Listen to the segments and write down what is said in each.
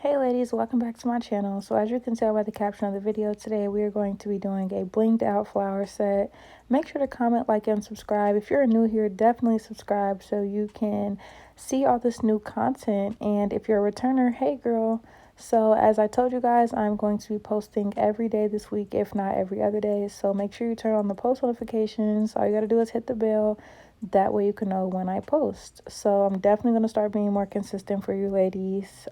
Hey ladies, welcome back to my channel. So as you can tell by the caption of the video, today we are going to be doing a blinged out flower set. Make sure to comment, like, and subscribe. If you're new here, definitely subscribe so you can see all this new content. And if you're a returner, hey girl. So as I told you guys, I'm going to be posting every day this week, if not every other day. So make sure you turn on the post notifications. All you gotta do is hit the bell. That way you can know when I post. So I'm definitely going to start being more consistent for you ladies.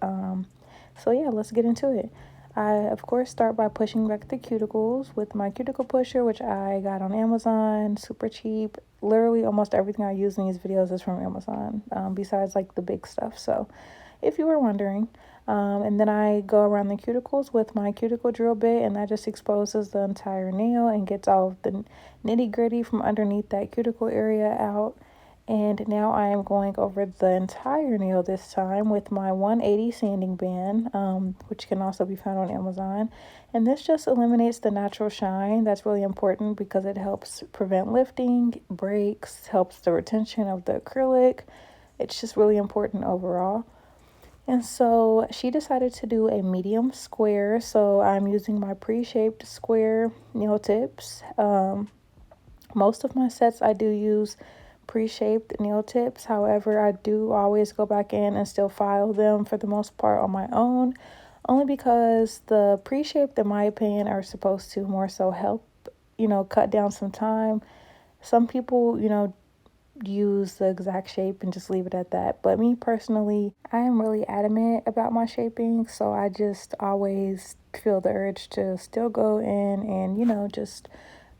So yeah, let's get into it. I, of course, start by pushing back the cuticles with my cuticle pusher, which I got on Amazon, super cheap. Literally almost everything I use in these videos is from Amazon, besides like the big stuff. So if you were wondering. And then I go around the cuticles with my cuticle drill bit, and that just exposes the entire nail and gets all of the nitty gritty from underneath that cuticle area out. And now I am going over the entire nail this time with my 180 sanding band, which can also be found on Amazon. And this just eliminates the natural shine. That's really important because it helps prevent lifting, breaks, helps the retention of the acrylic. It's just really important overall. And so she decided to do a medium square. So I'm using my pre-shaped square nail tips. Most of my sets I do use pre-shaped nail tips. However, I do always go back in and still file them for the most part on my own, only because the pre-shaped, in my opinion, are supposed to more so help, cut down some time. Some people, use the exact shape and just leave it at that. But me personally, I am really adamant about my shaping, so I just always feel the urge to still go in and, just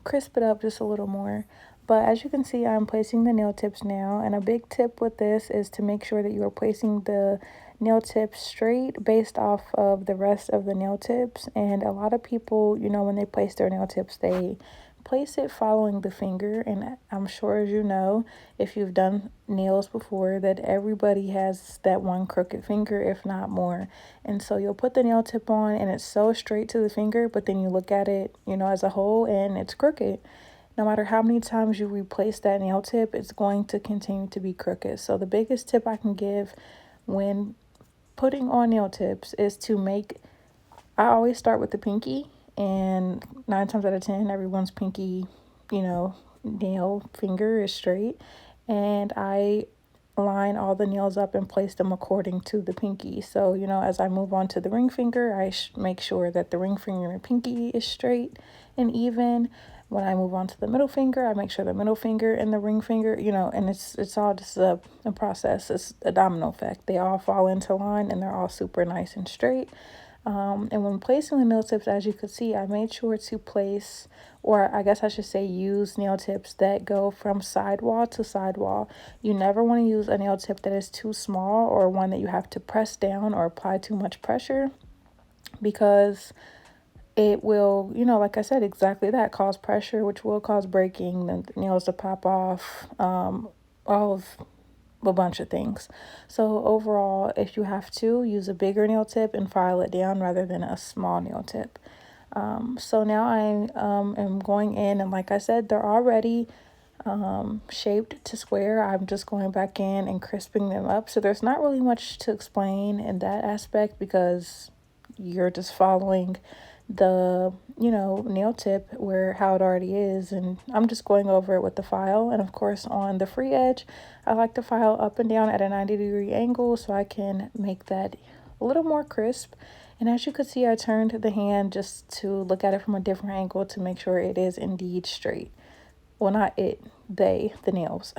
crisp it up just a little more. But as you can see, I'm placing the nail tips now, and a big tip with this is to make sure that you are placing the nail tips straight based off of the rest of the nail tips. And a lot of people, when they place their nail tips, they place it following the finger. And I'm sure, as you know, if you've done nails before, that everybody has that one crooked finger, if not more. And so you'll put the nail tip on and it's so straight to the finger, but then you look at it, as a whole, and it's crooked. No matter how many times you replace that nail tip, it's going to continue to be crooked. So the biggest tip I can give when putting on nail tips is to I always start with the pinky, and 9 times out of 10, everyone's pinky, nail finger is straight. And I line all the nails up and place them according to the pinky. So, as I move on to the ring finger, I make sure that the ring finger and pinky is straight and even. When I move on to the middle finger, I make sure the middle finger and the ring finger, and it's all just a process. It's a domino effect. They all fall into line and they're all super nice and straight. And when placing the nail tips, as you could see, I made sure to place, or I guess I should say use nail tips that go from sidewall to sidewall. You never want to use a nail tip that is too small or one that you have to press down or apply too much pressure, because it will, like I said, exactly that, cause pressure, which will cause breaking, the nails to pop off, all of a bunch of things. So overall, if you have to, use a bigger nail tip and file it down rather than a small nail tip. So now I am going in, and like I said, they're already shaped to square. I'm just going back in and crisping them up. So there's not really much to explain in that aspect because you're just following the nail tip where how it already is, and I'm just going over it with the file. And of course, on the free edge, I like to file up and down at a 90-degree angle so I can make that a little more crisp. And as you could see, I turned the hand just to look at it from a different angle to make sure it is indeed straight. Well, not it, the nails.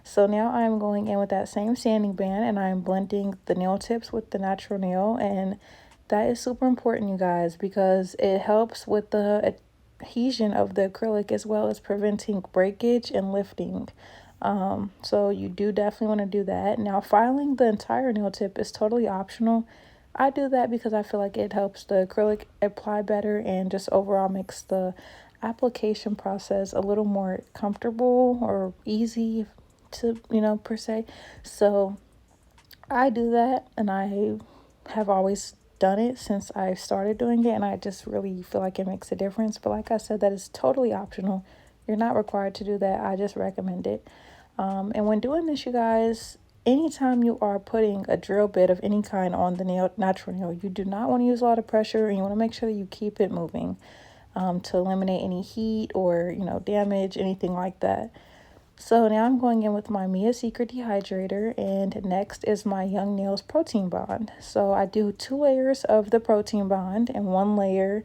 So now I'm going in with that same sanding band and I'm blending the nail tips with the natural nail. And that is super important, you guys, because it helps with the adhesion of the acrylic as well as preventing breakage and lifting. So you do definitely want to do that. Now, filing the entire nail tip is totally optional. I do that because I feel like it helps the acrylic apply better and just overall makes the application process a little more comfortable or easy to, per se. So I do that, and I have always done it since I started doing it, and I just really feel like it makes a difference. But like I said, that is totally optional. You're not required to do that. I just recommend it. And when doing this, you guys, anytime you are putting a drill bit of any kind on the natural nail, you do not want to use a lot of pressure, and you want to make sure that you keep it moving to eliminate any heat or, damage, anything like that. So now I'm going in with my Mia Secret Dehydrator, and next is my Young Nails Protein Bond. So I do 2 layers of the Protein Bond and 1 layer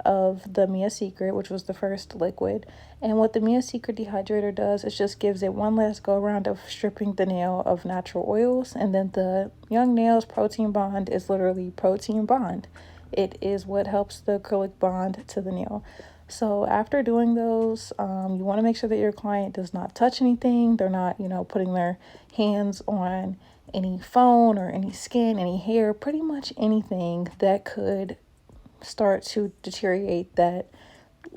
of the Mia Secret, which was the first liquid. And what the Mia Secret Dehydrator does is just gives it one last go around of stripping the nail of natural oils. And then the Young Nails Protein Bond is literally protein bond. It is what helps the acrylic bond to the nail. So after doing those, you want to make sure that your client does not touch anything. They're not, putting their hands on any phone or any skin, any hair, pretty much anything that could start to deteriorate that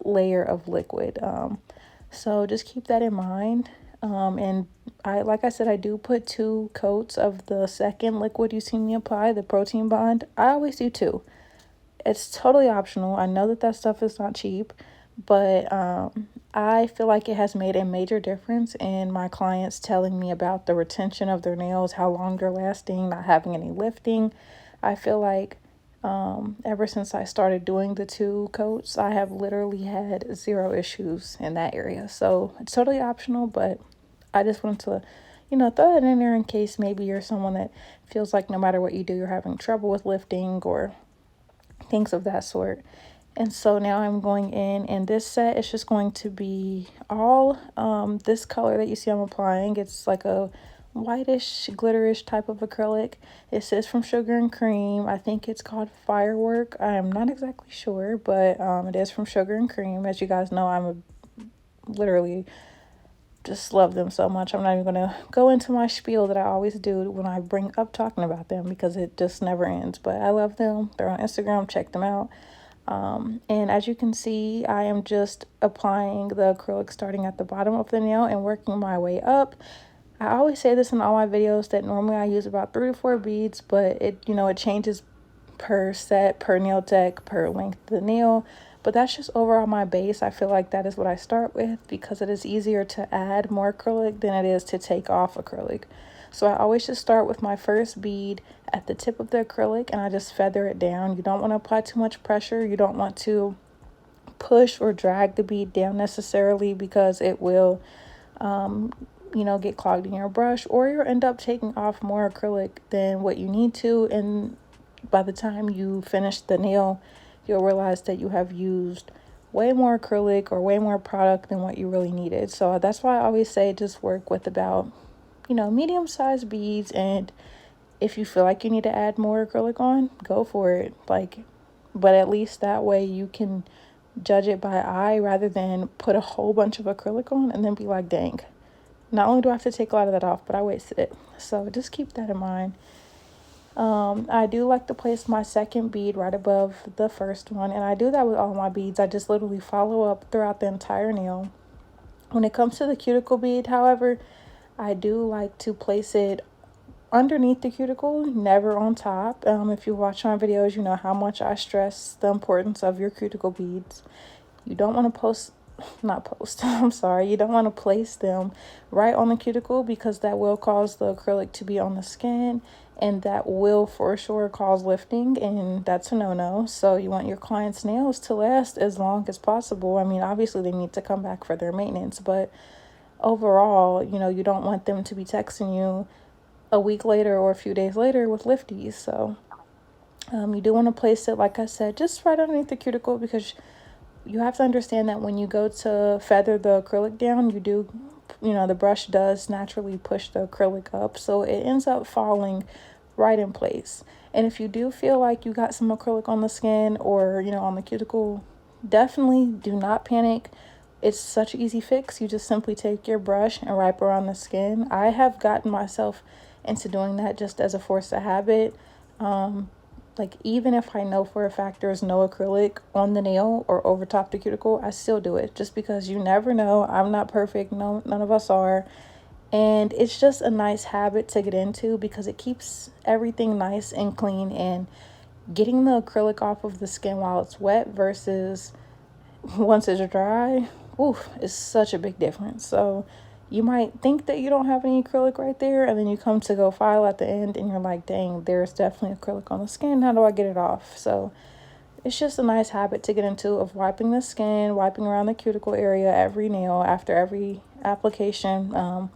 layer of liquid. So just keep that in mind. And like I said, I do put 2 coats of the second liquid you see me apply, the protein bond. I always do 2. It's totally optional. I know that that stuff is not cheap, but I feel like it has made a major difference in my clients telling me about the retention of their nails, how long they're lasting, not having any lifting. I feel like ever since I started doing the 2 coats, I have literally had 0 issues in that area. So it's totally optional, but I just wanted to, throw it in there in case maybe you're someone that feels like no matter what you do, you're having trouble with lifting or things of that sort. And so now I'm going in, and this set is just going to be all this color that you see I'm applying. It's like a whitish, glitterish type of acrylic. It says from Sugar and Cream. I think it's called Firework. I'm not exactly sure, but it is from Sugar and Cream. As you guys know, literally just love them so much. I'm not even going to go into my spiel that I always do when I bring up talking about them, because it just never ends. But I love them. They're on Instagram. Check them out. And as you can see, I am just applying the acrylic starting at the bottom of the nail and working my way up. I always say this in all my videos that normally I use about 3 to 4 beads, but it changes per set, per nail tech, per length of the nail. But that's just overall my base. I feel like that is what I start with because it is easier to add more acrylic than it is to take off acrylic. So I always just start with my first bead at the tip of the acrylic and I just feather it down. You don't want to apply too much pressure. You don't want to push or drag the bead down necessarily, because it will get clogged in your brush, or you'll end up taking off more acrylic than what you need to, and by the time you finish the nail, you'll realize that you have used way more acrylic or way more product than what you really needed. So that's why I always say just work with about, medium-sized beads, and if you feel like you need to add more acrylic on, go for it. But at least that way you can judge it by eye rather than put a whole bunch of acrylic on and then be like, dang, not only do I have to take a lot of that off, but I wasted it. So just keep that in mind. I do like to place my second bead right above the first one, and I do that with all my beads. I just literally follow up throughout the entire nail. When it comes to the cuticle bead, however, I do like to place it underneath the cuticle, never on top. If you watch my videos, you know how much I stress the importance of your cuticle beads. You don't want to you don't want to place them right on the cuticle, because that will cause the acrylic to be on the skin, and that will for sure cause lifting, and that's a no-no. So you want your client's nails to last as long as possible. I mean, obviously they need to come back for their maintenance, but overall, you don't want them to be texting you a week later or a few days later with lifties. So you do want to place it, like I said, just right underneath the cuticle, because you have to understand that when you go to feather the acrylic down, the brush does naturally push the acrylic up, so it ends up falling right in place. And if you do feel like you got some acrylic on the skin or, on the cuticle, definitely do not panic. It's such an easy fix. You just simply take your brush and wipe around the skin. I have gotten myself into doing that just as a force of habit. Even if I know for a fact there's no acrylic on the nail or over top the cuticle, I still do it, just because you never know. I'm not perfect. No, none of us are. And it's just a nice habit to get into, because it keeps everything nice and clean, and getting the acrylic off of the skin while it's wet versus once it's dry, is such a big difference. So you might think that you don't have any acrylic right there, and then you come to go file at the end and you're like, dang, there's definitely acrylic on the skin. How do I get it off? So it's just a nice habit to get into, of wiping the skin, wiping around the cuticle area every nail after every application,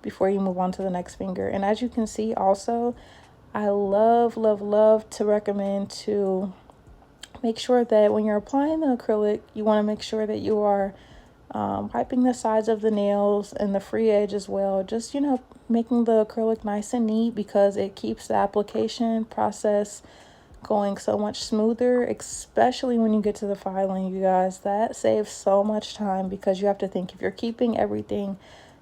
before you move on to the next finger. And as you can see also, I love, love, love to recommend to make sure that when you're applying the acrylic, you want to make sure that you are wiping the sides of the nails and the free edge as well. Just, making the acrylic nice and neat, because it keeps the application process going so much smoother, especially when you get to the filing, you guys. That saves so much time, because you have to think, if you're keeping everything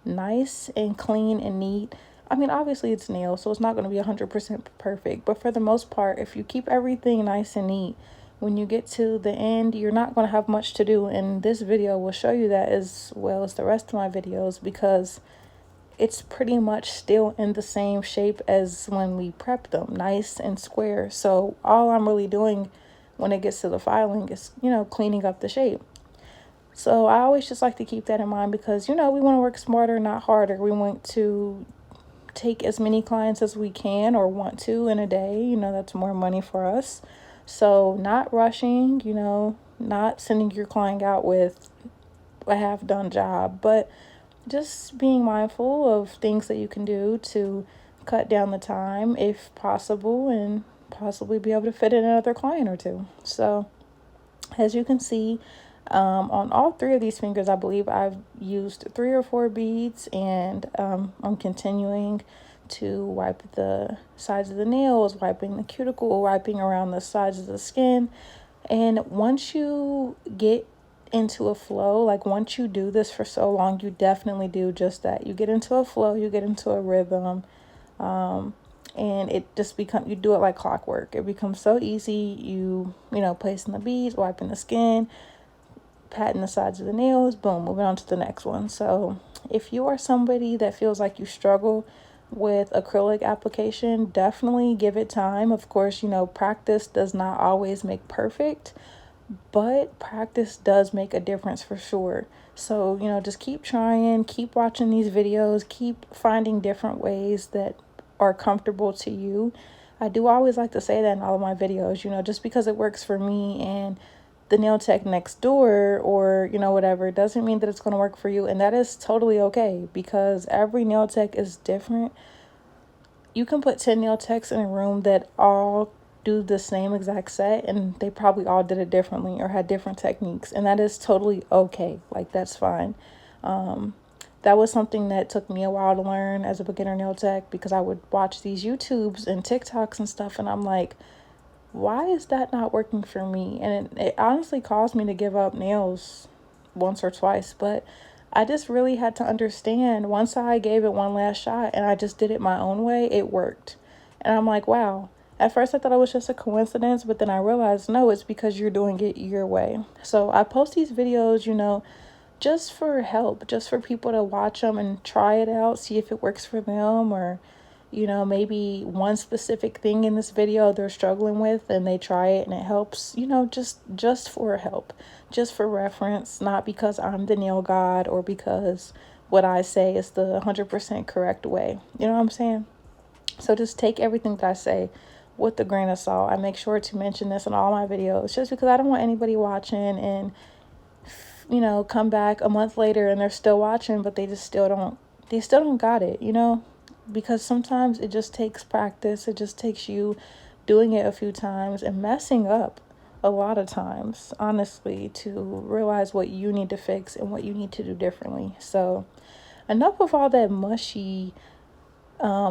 nice and clean and neat, I mean, obviously it's nails, so it's not going to be 100% perfect, but for the most part, if you keep everything nice and neat, when you get to the end, you're not going to have much to do. And this video will show you that, as well as the rest of my videos, because it's pretty much still in the same shape as when we prepped them, nice and square. So all I'm really doing when it gets to the filing is, cleaning up the shape. So I always just like to keep that in mind, because, we want to work smarter, not harder. We want to take as many clients as we can, or want to, in a day. That's more money for us. So not rushing, not sending your client out with a half done job, but just being mindful of things that you can do to cut down the time if possible, and possibly be able to fit in another client or two. So as you can see, on all three of these fingers, I believe I've used 3 or 4 beads, and I'm continuing to wipe the sides of the nails, wiping the cuticle, wiping around the sides of the skin. And once you get into a flow, like once you do this for so long, you definitely do just that. You get into a flow, you get into a rhythm, and it just you do it like clockwork. It becomes so easy. Placing the beads, wiping the skin, patting the sides of the nails, boom, moving on to the next one. So if you are somebody that feels like you struggle with acrylic application, definitely give it time. Of course, practice does not always make perfect, but practice does make a difference for sure. So, just keep trying, keep watching these videos, keep finding different ways that are comfortable to you. I do always like to say that in all of my videos, just because it works for me and the nail tech next door, or whatever, doesn't mean that it's going to work for you. And that is totally okay, because every nail tech is different. You can put 10 nail techs in a room that all do the same exact set, and they probably all did it differently or had different techniques, and that is totally okay. Like, that's fine. That was something that took me a while to learn as a beginner nail tech, because I would watch these YouTubes and TikToks and stuff, and I'm like, why is that not working for me? And it honestly caused me to give up nails once or twice, but I just really had to understand, once I gave it one last shot and I just did it my own way, it worked. And I'm like, wow. At first I thought it was just a coincidence, but then I realized, no, it's because you're doing it your way. So I post these videos, just for help, just for people to watch them and try it out, see if it works for them, or maybe one specific thing in this video they're struggling with and they try it and it helps, just for help, just for reference, not because I'm the nail god or because what I say is the 100% correct way. You know what I'm saying? So just take everything that I say with a grain of salt. I make sure to mention this in all my videos, just because I don't want anybody watching and come back a month later and they're still watching, but they still don't got it, because sometimes it just takes practice. It just takes you doing it a few times and messing up a lot of times, honestly, to realize what you need to fix and what you need to do differently. So enough of all that mushy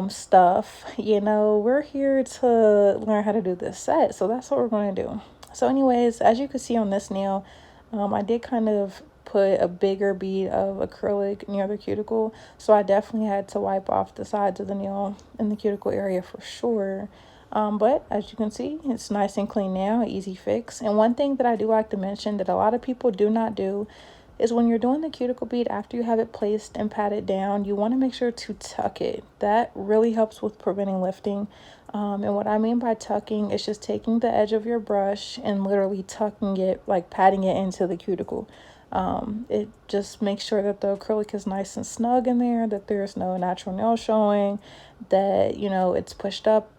stuff. We're here to learn how to do this set, so that's what we're going to do. So anyways, as you can see on this nail, I did kind of put a bigger bead of acrylic near the cuticle, so I definitely had to wipe off the sides of the nail in the cuticle area for sure. But as you can see, it's nice and clean now, easy fix. And one thing that I do like to mention that a lot of people do not do is, when you're doing the cuticle bead, after you have it placed and patted down, you want to make sure to tuck it. That really helps with preventing lifting. And what I mean by tucking is just taking the edge of your brush and literally tucking it, like patting it into the cuticle. It just makes sure that the acrylic is nice and snug in there, that there's no natural nail showing, that, you know, it's pushed up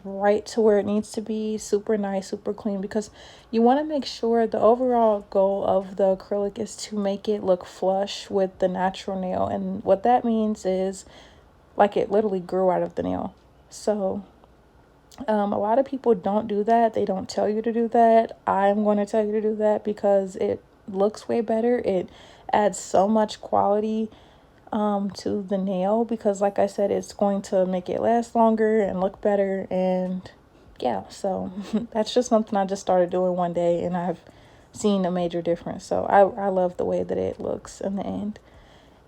right to where it needs to be, super nice, super clean, because you want to make sure the overall goal of the acrylic is to make it look flush with the natural nail. And what that means is like it literally grew out of the nail. So a lot of people don't do that. They don't tell you to do that. I'm going to tell you to do that because it looks way better. It adds so much quality to the nail, because like I said, it's going to make it last longer and look better. And yeah, so that's just something I just started doing one day, and I've seen a major difference. So I love the way that it looks in the end.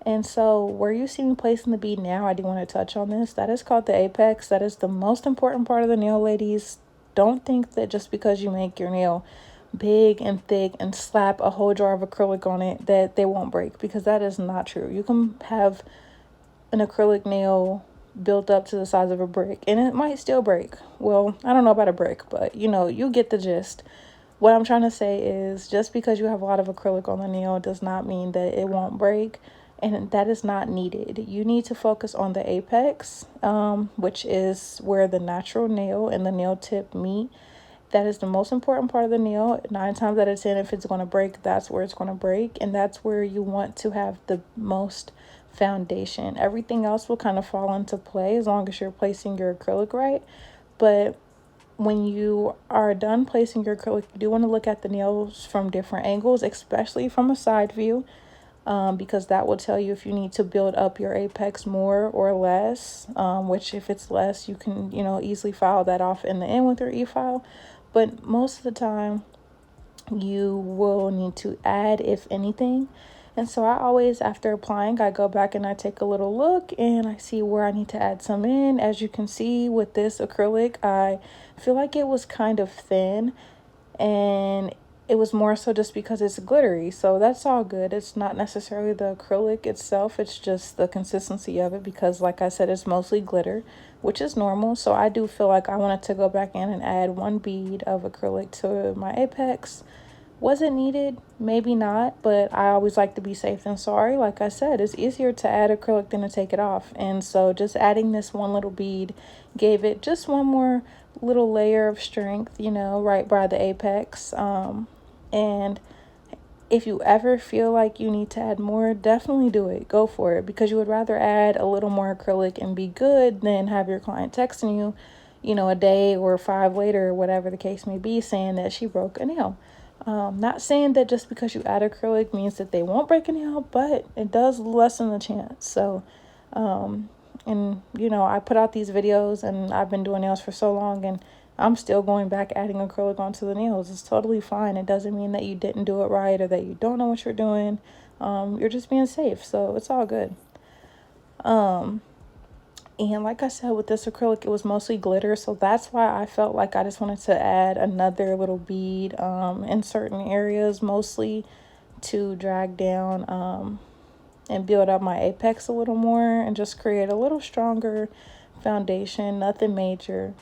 And so where you see me placing the bead now, I do want to touch on this. That is called the apex. That is the most important part of the nail, ladies. Don't think that just because you make your nail big and thick and slap a whole jar of acrylic on it that they won't break, because that is not true. You can have an acrylic nail built up to the size of a brick and it might still break. Well, I don't know about a brick, but you know, you get the gist. What I'm trying to say is, just because you have a lot of acrylic on the nail does not mean that it won't break, and that is not needed. You need to focus on the apex, which is where the natural nail and the nail tip meet. That is the most important part of the nail. 9 times out of 10, if it's going to break, that's where it's going to break, and that's where you want to have the most foundation. Everything else will kind of fall into play as long as you're placing your acrylic right. But when you are done placing your acrylic, you do want to look at the nails from different angles, especially from a side view, because that will tell you if you need to build up your apex more or less, which if it's less, you can, you know, easily file that off in the end with your e-file. But most of the time, you will need to add, if anything. And so I always, after applying, I go back and I take a little look and I see where I need to add some in. As you can see with this acrylic, I feel like it was kind of thin, and it was more so just because it's glittery. So that's all good. It's not necessarily the acrylic itself, it's just the consistency of it, because like I said, it's mostly glitter, which is normal. So I do feel like I wanted to go back in and add 1 bead of acrylic to my apex. Was it needed? Maybe not, but I always like to be safe than sorry. Like I said, it's easier to add acrylic than to take it off. And so just adding this one little bead gave it just one more little layer of strength, you know, right by the apex. And if you ever feel like you need to add more, definitely do it. Go for it, because you would rather add a little more acrylic and be good than have your client texting you, you know, a day or 5 later, whatever the case may be, saying that she broke a nail. Not saying that just because you add acrylic means that they won't break a nail, but it does lessen the chance. So, and you know, I put out these videos and I've been doing nails for so long, and I'm still going back adding acrylic onto the nails. It's totally fine. It doesn't mean that you didn't do it right or that you don't know what you're doing. You're just being safe, so it's all good. And like I said, with this acrylic, it was mostly glitter, so that's why I felt like I just wanted to add another little bead in certain areas, mostly to drag down and build up my apex a little more and just create a little stronger foundation. Nothing major,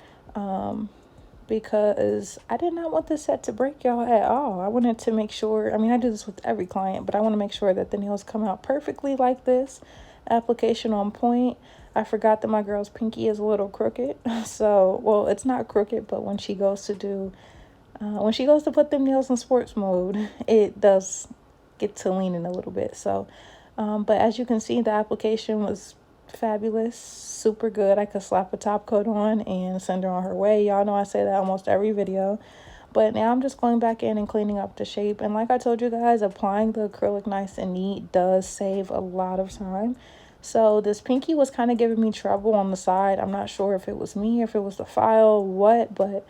because I did not want the set to break, y'all, at all. I wanted to make sure, I mean, I do this with every client, but I want to make sure that the nails come out perfectly like this, application on point. I forgot that my girl's pinky is a little crooked. So, well, it's not crooked, but when she goes to put them nails in sports mode, it does get to leaning a little bit. So, but as you can see, the application was fabulous, super good. I could slap a top coat on and send her on her way. Y'all know I say that almost every video. But now I'm just going back in and cleaning up the shape. And like I told you guys, applying the acrylic nice and neat does save a lot of time. So this pinky was kind of giving me trouble on the side. I'm not sure if it was me, if it was the file, what, but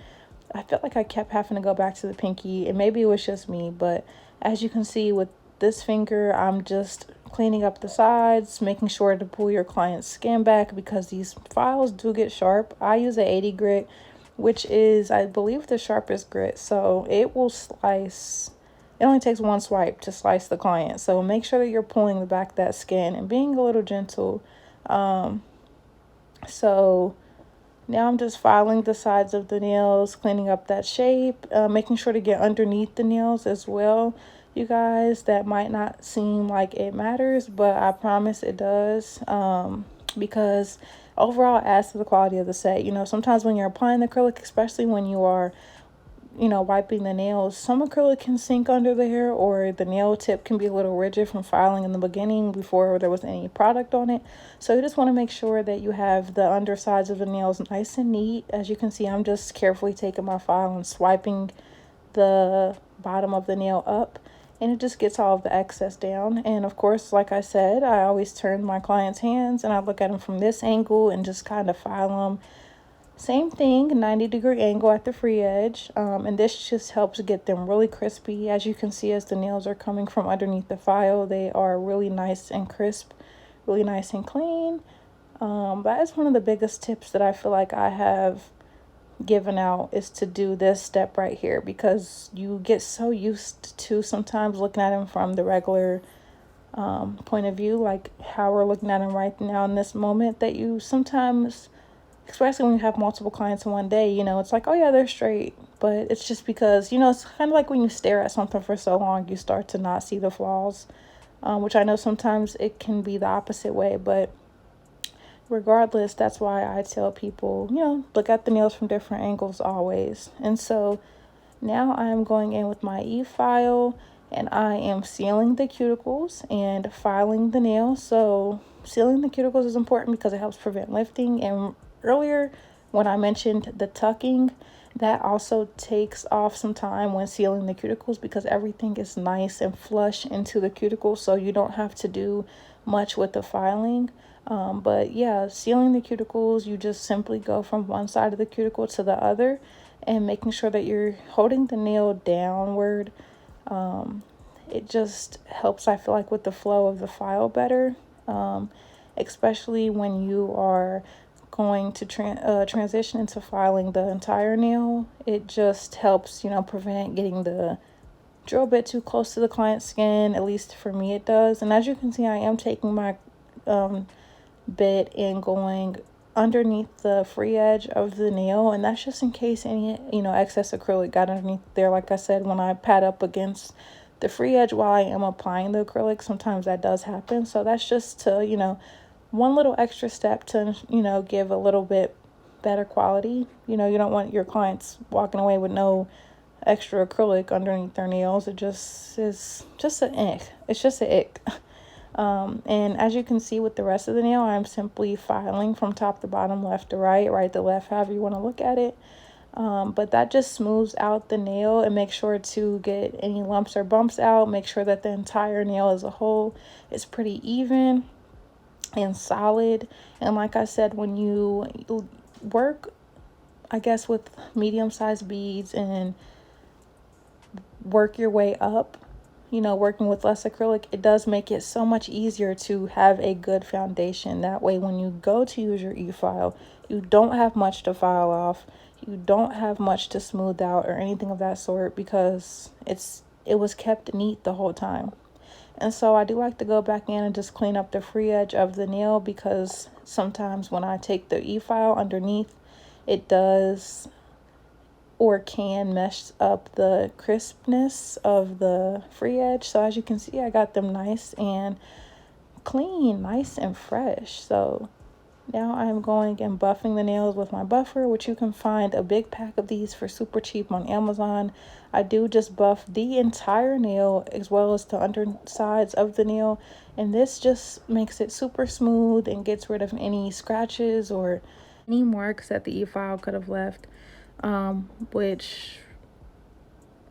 I felt like I kept having to go back to the pinky, and maybe it was just me. But as you can see with this finger, I'm just cleaning up the sides, making sure to pull your client's skin back, because these files do get sharp. I use a 80 grit, which is, I believe, the sharpest grit. So it will slice. It only takes 1 swipe to slice the client. So make sure that you're pulling the back of that skin and being a little gentle. So now I'm just filing the sides of the nails, cleaning up that shape, making sure to get underneath the nails as well. you guys, that might not seem like it matters, but I promise it does, because overall it adds to the quality of the set. You know, sometimes when you're applying the acrylic, especially when you are, you know, wiping the nails, some acrylic can sink under there, or the nail tip can be a little rigid from filing in the beginning before there was any product on it. So you just want to make sure that you have the undersides of the nails nice and neat. As you can see, I'm just carefully taking my file and swiping the bottom of the nail up, and it just gets all of the excess down. And of course, like I said, I always turn my clients' hands and I look at them from this angle and just kind of file them. Same thing, 90-degree angle at the free edge, and this just helps get them really crispy. As you can see, as the nails are coming from underneath the file, they are really nice and crisp, really nice and clean. That is one of the biggest tips that I feel like I have given out, is to do this step right here, because you get so used to sometimes looking at them from the regular point of view, like how we're looking at them right now in this moment, that you sometimes, especially when you have multiple clients in one day, you know, it's like, oh yeah, they're straight. But it's just because, you know, it's kind of like when you stare at something for so long, you start to not see the flaws, which I know sometimes it can be the opposite way. But regardless, that's why I tell people, you know, look at the nails from different angles always. And so now I am going in with my e-file and I am sealing the cuticles and filing the nails. So sealing the cuticles is important because it helps prevent lifting. And earlier when I mentioned the tucking, that also takes off some time when sealing the cuticles, because everything is nice and flush into the cuticles, so you don't have to do much with the filing. But yeah, sealing the cuticles, you just simply go from one side of the cuticle to the other and making sure that you're holding the nail downward. It just helps, I feel like, with the flow of the file better, especially when you are going to transition into filing the entire nail. It just helps, you know, prevent getting the drill bit too close to the client's skin. At least for me it does. And as you can see, I am taking my bit and going underneath the free edge of the nail, and that's just in case any, you know, excess acrylic got underneath there. Like I said, when I pat up against the free edge while I am applying the acrylic, sometimes that does happen. So that's just to, you know, one little extra step to, you know, give a little bit better quality. You know, you don't want your clients walking away with no extra acrylic underneath their nails. It just is just an ick. It's just an ick. And as you can see with the rest of the nail, I'm simply filing from top to bottom, left to right, right to left, however you want to look at it. But that just smooths out the nail, and make sure to get any lumps or bumps out. Make sure that the entire nail as a whole is pretty even and solid. And like I said, when you work, I guess, with medium-sized beads and work your way up, you know, working with less acrylic, it does make it so much easier to have a good foundation. That way, when you go to use your e-file, you don't have much to file off, you don't have much to smooth out or anything of that sort, because it was kept neat the whole time. And so I do like to go back in and just clean up the free edge of the nail, because sometimes when I take the e-file underneath, it does or can mess up the crispness of the free edge. So as you can see, I got them nice and clean, nice and fresh. So now I'm going and buffing the nails with my buffer, which you can find a big pack of these for super cheap on Amazon. I do just buff the entire nail as well as the undersides of the nail, and this just makes it super smooth and gets rid of any scratches or any marks that the e-file could have left, which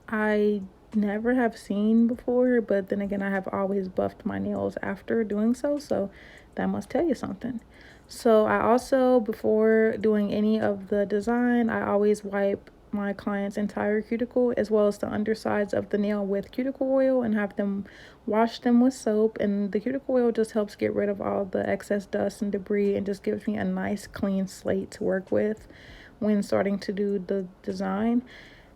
I never have seen before. But then again, I have always buffed my nails after doing so, so that must tell you something. So I also, before doing any of the design, I always wipe my client's entire cuticle as well as the undersides of the nail with cuticle oil and have them wash them with soap. And the cuticle oil just helps get rid of all the excess dust and debris and just gives me a nice clean slate to work with when starting to do the design.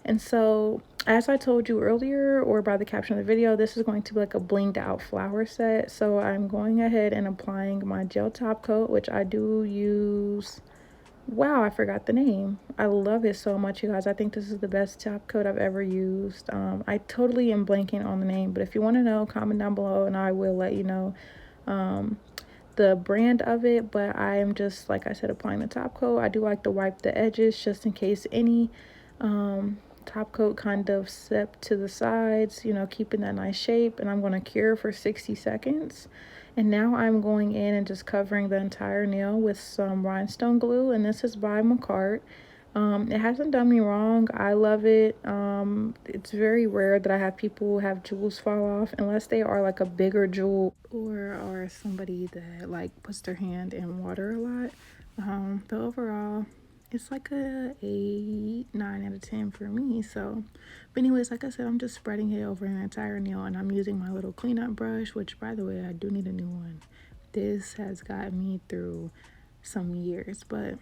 And so, as I told you earlier, or by the caption of the video, this is going to be like a blinged out flower set. So I'm going ahead and applying my gel top coat, which I do use Wow, I forgot the name. I love it so much, you guys. I think this is the best top coat I've ever used. I totally am blanking on the name, but if you want to know, comment down below and I will let you know um, the brand of it. But I am just, like I said, applying the top coat. I do like to wipe the edges just in case any top coat kind of seep to the sides, you know, keeping that nice shape. And I'm going to cure for 60 seconds. And now I'm going in and just covering the entire nail with some rhinestone glue. And this is by Macart. It hasn't done me wrong. I love it. It's very rare that I have people have jewels fall off unless they are like a bigger jewel or are somebody that like puts their hand in water a lot. But overall, it's like a 8, 9 out of 10 for me. So, but anyways, like I said, I'm just spreading it over an entire nail, and I'm using my little cleanup brush, which by the way, I do need a new one. This has gotten me through some years, but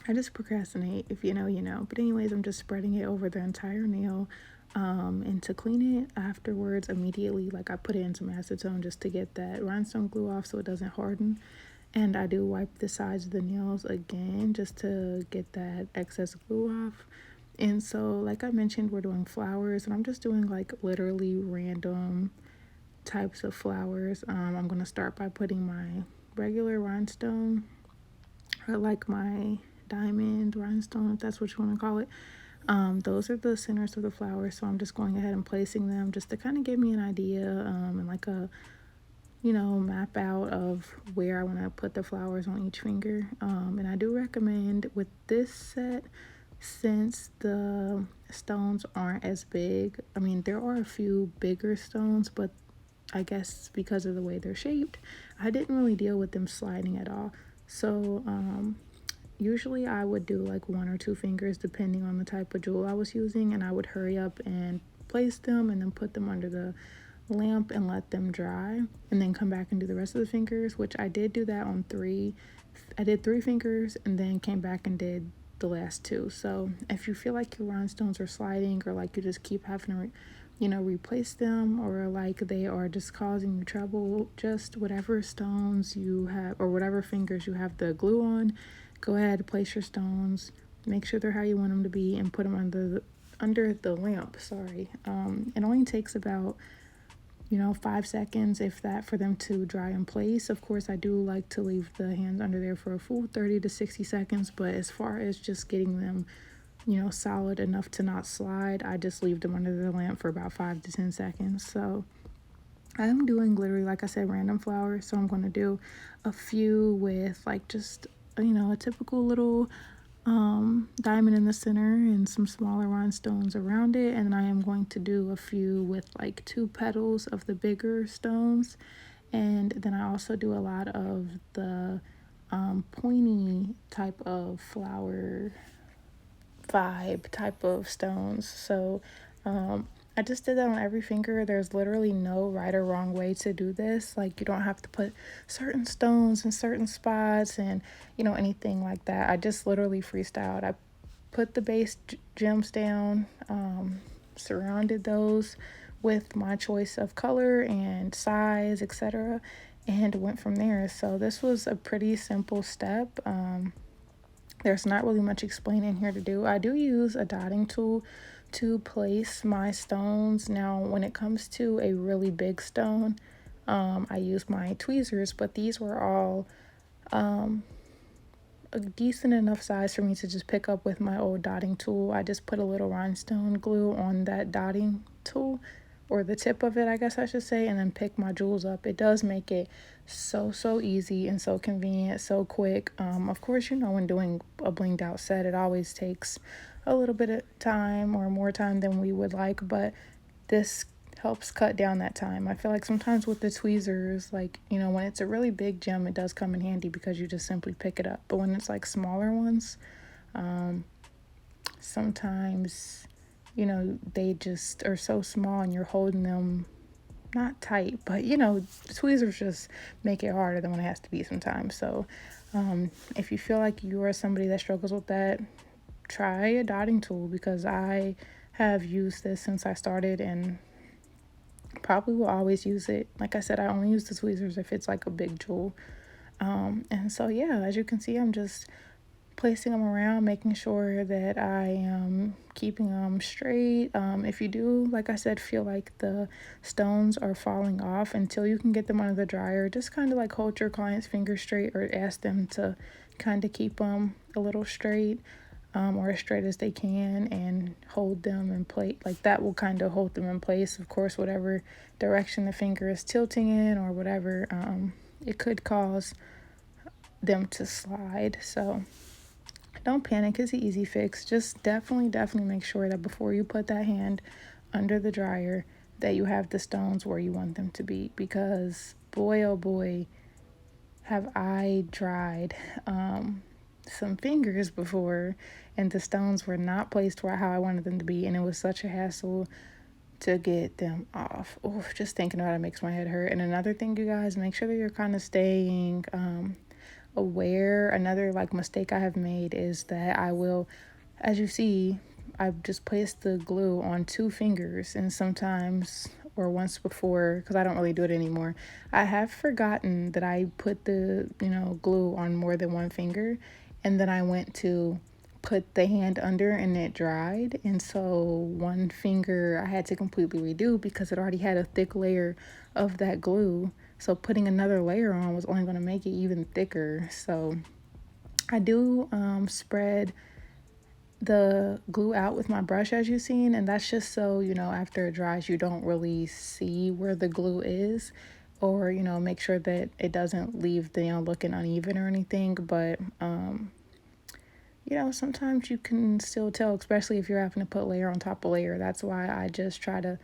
I just procrastinate. If you know, you know. But anyways, I'm just spreading it over the entire nail. And to clean it afterwards, immediately, like I put it in some acetone just to get that rhinestone glue off so it doesn't harden. And I do wipe the sides of the nails again just to get that excess glue off. And so, like I mentioned, we're doing flowers, and I'm just doing like literally random types of flowers. I'm gonna start by putting my regular rhinestone, or like my diamond rhinestone, if that's what you want to call it. Those are the centers of the flowers, so I'm just going ahead and placing them just to kind of give me an idea, and like a, you know, map out of where I want to put the flowers on each finger. And I do recommend with this set, since the stones aren't as big, I mean, there are a few bigger stones, but I guess because of the way they're shaped, I didn't really deal with them sliding at all. So usually I would do like 1 or 2 fingers depending on the type of jewel I was using, and I would hurry up and place them and then put them under the lamp and let them dry, and then come back and do the rest of the fingers, which I did do that on 3. I did 3 fingers and then came back and did the last 2. So if you feel like your rhinestones are sliding, or like you just keep having to you know, replace them, or like they are just causing you trouble, just whatever stones you have or whatever fingers you have the glue on, go ahead, place your stones, make sure they're how you want them to be, and put them under the lamp. Sorry. It only takes about, you know, 5 seconds, if that, for them to dry in place. Of course, I do like to leave the hands under there for a full 30 to 60 seconds, but as far as just getting them, you know, solid enough to not slide, I just leave them under the lamp for about 5 to 10 seconds. So I'm doing literally, like I said, random flowers. So I'm going to do a few with like just, you know, a typical little diamond in the center and some smaller rhinestones around it. And I am going to do a few with like 2 petals of the bigger stones. And then I also do a lot of the pointy type of flower vibe type of stones. So I just did that on every finger. There's literally no right or wrong way to do this. Like, you don't have to put certain stones in certain spots and, you know, anything like that. I just literally freestyled. I put the base gems down, surrounded those with my choice of color and size, etc., and went from there. So this was a pretty simple step. There's not really much explaining here to do. I do use a dotting tool to place my stones. Now, when it comes to a really big stone, I use my tweezers, but these were all a decent enough size for me to just pick up with my old dotting tool. I just put a little rhinestone glue on that dotting tool, or the tip of it, I guess I should say, and then pick my jewels up. It does make it so easy and so convenient, so quick. Of course, you know, when doing a blinged out set, it always takes a little bit of time, or more time than we would like, but this helps cut down that time. I feel like sometimes with the tweezers, like, you know, when it's a really big gem, it does come in handy because you just simply pick it up. But when it's like smaller ones, sometimes, you know, they just are so small and you're holding them not tight, but, you know, the tweezers just make it harder than when it has to be sometimes. So if you feel like you are somebody that struggles with that, try a dotting tool, because I have used this since I started and probably will always use it. Like I said, I only use the tweezers if it's like a big jewel. And so yeah, as you can see, I'm just placing them around, making sure that I am keeping them straight. If you do, like I said, feel like the stones are falling off until you can get them under the dryer, just kind of like hold your client's fingers straight or ask them to kind of keep them a little straight, or as straight as they can, and hold them in place. Like that will kind of hold them in place. Of course, whatever direction the finger is tilting in or whatever, it could cause them to slide. So don't panic, it's an easy fix. Just definitely make sure that before you put that hand under the dryer that you have the stones where you want them to be, because boy oh boy have I dried some fingers before and the stones were not placed where how I wanted them to be, and it was such a hassle to get them off. Oh, just thinking about it makes my head hurt. And another thing, you guys, make sure that you're kind of staying aware. Another like mistake I have made is that I will, as you see, I've just placed the glue on 2 fingers, and sometimes, or once before, because I don't really do it anymore, I have forgotten that I put the glue on more than 1 finger, and then I went to put the hand under and it dried, and so 1 finger I had to completely redo because it already had a thick layer of that glue. So putting another layer on was only going to make it even thicker. So I do spread the glue out with my brush, as you've seen, and that's just so after it dries you don't really see where the glue is, or make sure that it doesn't leave the looking uneven or anything. But sometimes you can still tell, especially if you're having to put layer on top of layer. That's why I just try to,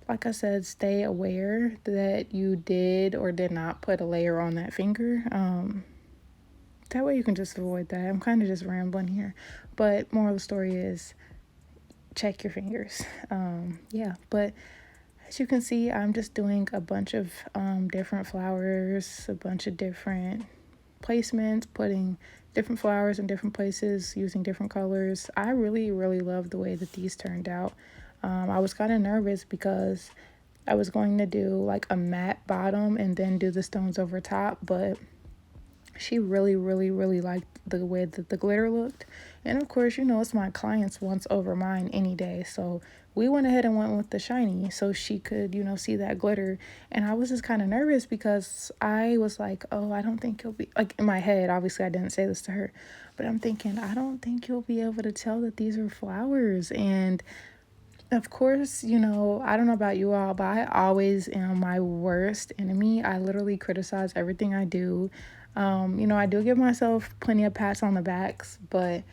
like I said, stay aware that you did or did not put a layer on that finger. That way you can just avoid that. I'm kind of just rambling here, but moral of the story is check your fingers. Yeah, but as you can see, I'm just doing a bunch of different flowers, a bunch of different placements, putting different flowers in different places using different colors. I really love the way that these turned out. I was kind of nervous because I was going to do like a matte bottom and then do the stones over top, but she really liked the way that the glitter looked. And of course, it's my client's once over mine any day, so we went ahead and went with the shiny so she could see that glitter. And I was just kind of nervous because I was like, oh, I don't think you'll be, like, in my head, obviously I didn't say this to her, but I'm thinking, I don't think you'll be able to tell that these are flowers. And of course, I don't know about you all, but I always am my worst enemy. I literally criticize everything I do. I do give myself plenty of pats on the backs, but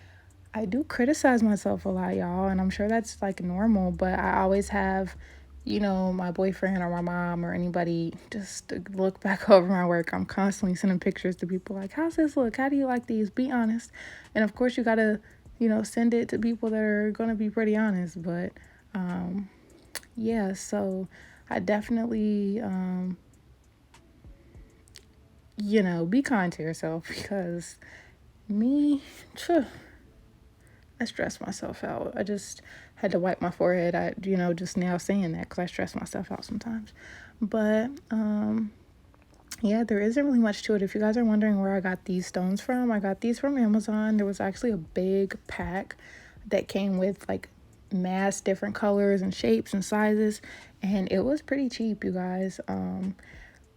I do criticize myself a lot, y'all, and I'm sure that's like normal, but I always have, my boyfriend or my mom or anybody just to look back over my work. I'm constantly sending pictures to people like, how's this look? How do you like these? Be honest. And of course, you gotta, send it to people that are gonna be pretty honest, but yeah, so I definitely be kind to yourself, because me, I stress myself out. I just had to wipe my forehead. Just now saying that because I stress myself out sometimes. But yeah, there isn't really much to it. If you guys are wondering where I got these stones from, I got these from Amazon. There was actually a big pack that came with like mass different colors and shapes and sizes, and it was pretty cheap, you guys.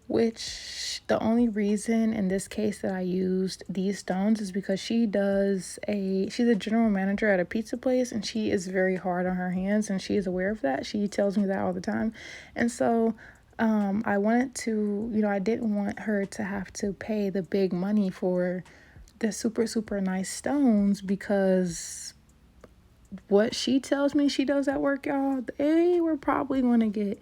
Which the only reason in this case that I used these stones is because she's a general manager at a pizza place, and she is very hard on her hands, and she is aware of that. She tells me that all the time. And so I wanted to, I didn't want her to have to pay the big money for the super nice stones, because what she tells me she does at work, y'all, they were probably going to get,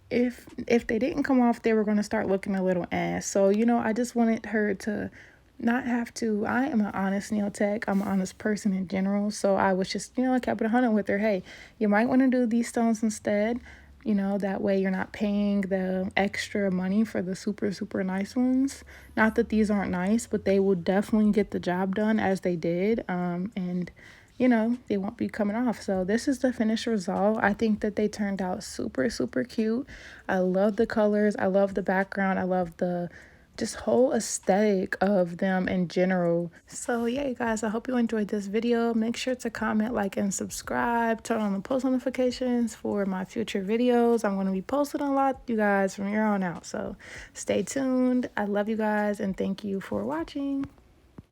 if they didn't come off, they were going to start looking a little ass. So, I just wanted her to not have to. I am an honest nail tech. I'm an honest person in general. So I was just, I kept it 100 with her. Hey, you might want to do these stones instead. That way you're not paying the extra money for the super nice ones. Not that these aren't nice, but they will definitely get the job done as they did. And they won't be coming off. So this is the finished result. I think that they turned out super cute. I love the colors. I love the background. I love the just whole aesthetic of them in general. So yeah, you guys, I hope you enjoyed this video. Make sure to comment, like, and subscribe. Turn on the post notifications for my future videos. I'm going to be posting a lot, you guys, from here on out. So stay tuned. I love you guys, and thank you for watching.